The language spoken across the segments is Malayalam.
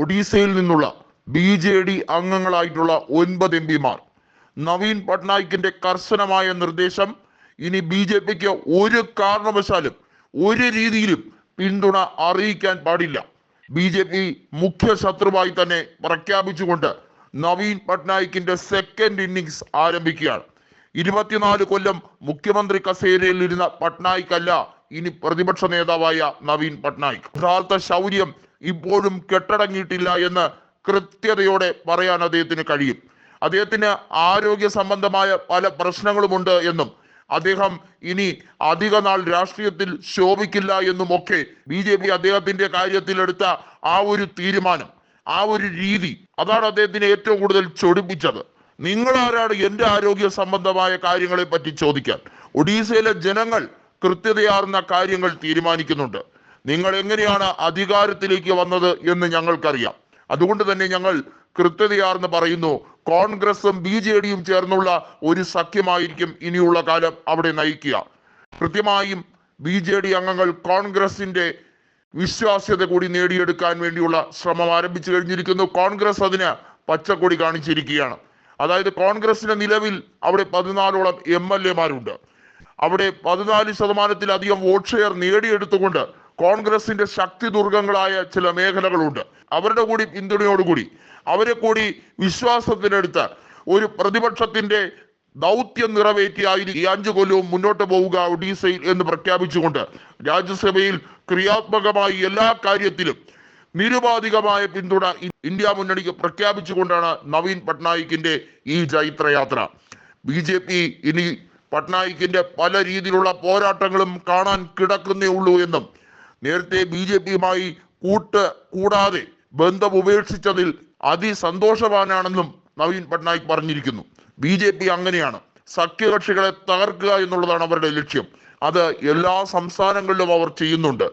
ഒഡീസയിൽ നിന്നുള്ള BJD അംഗങ്ങളായിട്ടുള്ള 9 MP മാർ. നവീൻ പട്നായിക്കിന്റെ കർശനമായ നിർദ്ദേശം, ഇനി BJPക്ക് ഒരു കാരണവശാലും ഒരു രീതിയിലും പിന്തുണ അറിയിക്കാൻ പാടില്ല. BJP മുഖ്യ ശത്രുവായി തന്നെ പ്രഖ്യാപിച്ചുകൊണ്ട് നവീൻ പട്നായിക്കിന്റെ സെക്കൻഡ് ഇന്നിങ്സ് ആരംഭിക്കുകയാണ്. 24 കൊല്ലം മുഖ്യമന്ത്രി കസേരയിൽ ഇരുന്ന പട്നായിക്കല്ല ഇനി പ്രതിപക്ഷ നേതാവായ നവീൻ പട്നായിക്. യഥാർത്ഥ ശൗര്യം ഇപ്പോഴും കെട്ടടങ്ങിയിട്ടില്ല എന്ന് കൃത്യതയോടെ പറയാൻ അദ്ദേഹത്തിന് കഴിയും. അദ്ദേഹത്തിന് ആരോഗ്യ സംബന്ധമായ പല പ്രശ്നങ്ങളുമുണ്ട് എന്നും അദ്ദേഹം ഇനി അധിക നാൾ രാഷ്ട്രീയത്തിൽ ശോഭിക്കില്ല എന്നുമൊക്കെ BJP അദ്ദേഹത്തിന്റെ കാര്യത്തിൽ എടുത്ത ആ ഒരു തീരുമാനം, ആ ഒരു രീതി, അതാണ് അദ്ദേഹത്തിന് ഏറ്റവും കൂടുതൽ ചൊടിപ്പിച്ചത്. നിങ്ങൾ ആരാണ് എന്റെ ആരോഗ്യ സംബന്ധമായ കാര്യങ്ങളെ പറ്റി ചോദിക്കാൻ? ഒഡീസയിലെ ജനങ്ങൾ കൃത്യതയാർന്ന കാര്യങ്ങൾ തീരുമാനിക്കുന്നുണ്ട്. നിങ്ങൾ എങ്ങനെയാണ് അധികാരത്തിലേക്ക് വന്നത് എന്ന് ഞങ്ങൾക്കറിയാം. അതുകൊണ്ട് തന്നെ ഞങ്ങൾ കൃത്യതയാർന്ന് പറയുന്നു, കോൺഗ്രസും BJDയും ചേർന്നുള്ള ഒരു സഖ്യമായിരിക്കും ഇനിയുള്ള കാലം അവിടെ നയിക്കുക. കൃത്യമായും BJD അംഗങ്ങൾ കോൺഗ്രസിന്റെ വിശ്വാസ്യത കൂടി നേടിയെടുക്കാൻ വേണ്ടിയുള്ള ശ്രമം ആരംഭിച്ചു കഴിഞ്ഞിരിക്കുന്നു. കോൺഗ്രസ് പച്ചക്കൊടി കാണിച്ചിരിക്കുകയാണ്. അതായത് കോൺഗ്രസിന് നിലവിൽ അവിടെ 14ഓളം MLAമാരുണ്ട്. അവിടെ 14% വോട്ട് ഷെയർ നേടിയെടുത്തുകൊണ്ട് കോൺഗ്രസിന്റെ ശക്തി ദുർഗങ്ങളായ ചില മേഖലകളുണ്ട്. അവരുടെ കൂടി പിന്തുണയോടുകൂടി അവരെ കൂടി വിശ്വാസത്തിനെടുത്ത് ഒരു പ്രതിപക്ഷത്തിന്റെ ദൗത്യം നിറവേറ്റിയായി ഈ 5 കൊല്ലവും മുന്നോട്ട് പോവുക ഒഡീസയിൽ എന്ന് പ്രഖ്യാപിച്ചുകൊണ്ട് രാജ്യസഭയിൽ ക്രിയാത്മകമായി എല്ലാ കാര്യത്തിലും നിരുപാധികമായ പിന്തുണ ഇന്ത്യ മുന്നണിക്ക് പ്രഖ്യാപിച്ചുകൊണ്ടാണ് നവീൻ പട്നായിക്കിന്റെ ഈ ജൈത്രയാത്ര. BJP ഇനി പട്നായിക്കിന്റെ പല രീതിയിലുള്ള പോരാട്ടങ്ങളും കാണാൻ കിടക്കുന്നേ ഉള്ളൂ എന്നും നേരത്തെ BJPയുമായി കൂടാതെ ബന്ധം ഉപേക്ഷിച്ചതിൽ അതിസന്തോഷവാനാണെന്നും നവീൻ പട്നായിക് പറഞ്ഞിരിക്കുന്നു. BJP അങ്ങനെയാണ്, സഖ്യകക്ഷികളെ തകർക്കുക എന്നുള്ളതാണ് അവരുടെ ലക്ഷ്യം. അത് എല്ലാ സംസ്ഥാനങ്ങളിലും അവർ ചെയ്യുന്നുണ്ട്.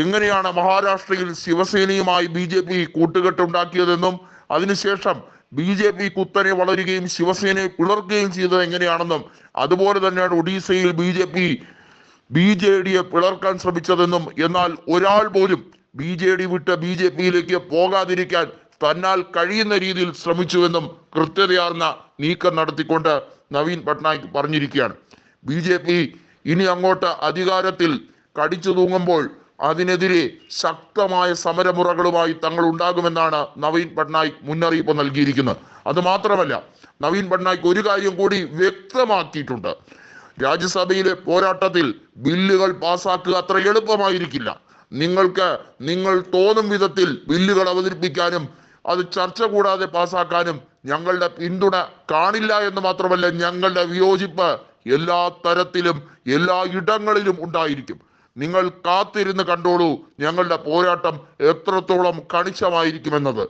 എങ്ങനെയാണ് മഹാരാഷ്ട്രയിൽ ശിവസേനയുമായി BJP കൂട്ടുകെട്ടുണ്ടാക്കിയതെന്നും അതിനുശേഷം BJP കുത്തനെ വളരുകയും ശിവസേനയെ പിളർക്കുകയും ചെയ്തത് എങ്ങനെയാണെന്നും അതുപോലെ തന്നെയാണ് ഒഡീസയിൽ BJP BJDയെ പിളർക്കാൻ ശ്രമിച്ചതെന്നും എന്നാൽ ഒരാൾ പോലും BJD വിട്ട് BJPയിലേക്ക് പോകാതിരിക്കാൻ തന്നാൽ കഴിയുന്ന രീതിയിൽ ശ്രമിച്ചുവെന്നും കൃത്യതയാർന്ന നീക്കം നടത്തിക്കൊണ്ട് നവീൻ പട്നായിക് പറഞ്ഞിരിക്കുകയാണ്. BJP ഇനി അങ്ങോട്ട് അധികാരത്തിൽ കടിച്ചു തൂങ്ങുമ്പോൾ അതിനെതിരെ ശക്തമായ സമരമുറകളുമായി തങ്ങൾ ഉണ്ടാകുമെന്നാണ് നവീൻ പട്നായിക് മുന്നറിയിപ്പ് നൽകിയിരിക്കുന്നത്. അത് മാത്രമല്ല, നവീൻ പട്നായിക് ഒരു കാര്യം കൂടി വ്യക്തമാക്കിയിട്ടുണ്ട്. രാജ്യസഭയിലെ പോരാട്ടത്തിൽ ബില്ലുകൾ പാസാക്കുക അത്ര എളുപ്പമായിരിക്കില്ല. നിങ്ങൾ തോന്നും വിധത്തിൽ ബില്ലുകൾ അവതരിപ്പിക്കാനും അത് ചർച്ച കൂടാതെ പാസാക്കാനും ഞങ്ങളുടെ പിന്തുണ കാണില്ല എന്ന് മാത്രമല്ല, ഞങ്ങളുടെ വിയോജിപ്പ് എല്ലാ തരത്തിലും എല്ലാ ഇടങ്ങളിലും ഉണ്ടായിരിക്കും. നിങ്ങൾ കാത്തിരുന്ന് കണ്ടോളൂ ഞങ്ങളുടെ പോരാട്ടം എത്രത്തോളം കണിശമായിരിക്കുമെന്നത്.